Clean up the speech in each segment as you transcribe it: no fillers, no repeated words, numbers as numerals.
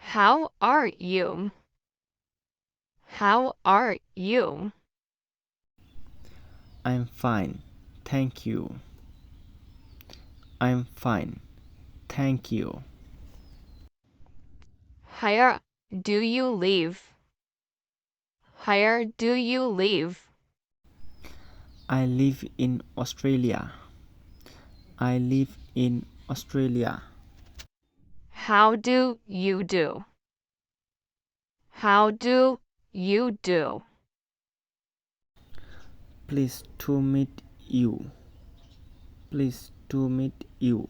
How are you? How are you? I'm fine. Thank you. I'm fine. Thank you. Where do you live? Where do you live? I live in Australia. I live in Australia. How do you do? How do you do? Pleased to meet you. Pleased to meet you.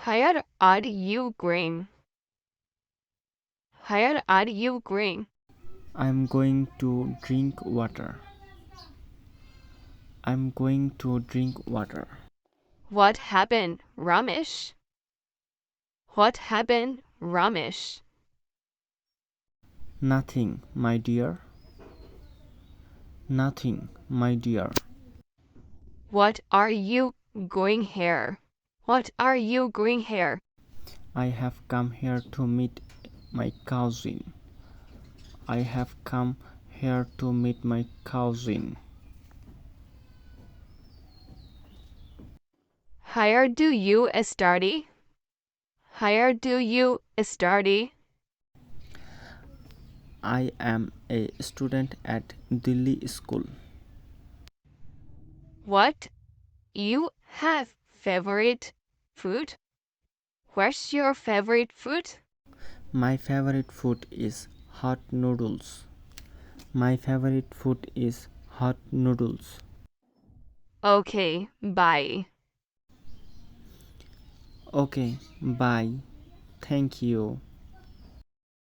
Where are you going? Where are you going? I'm going to drink water. I'm going to drink water. What happened, Ramesh? What happened, Ramesh? Nothing, my dear. Nothing, my dear. What are you going here? What are you going here? I have come here to meet my cousin. I have come here to meet my cousin. Where do you study? Where do you study? I am a student at Delhi School. What you have favorite food? What's your favorite food? My favorite food is hot noodles. My favorite food is hot noodles. Okay, bye. Okay, bye. Thank you.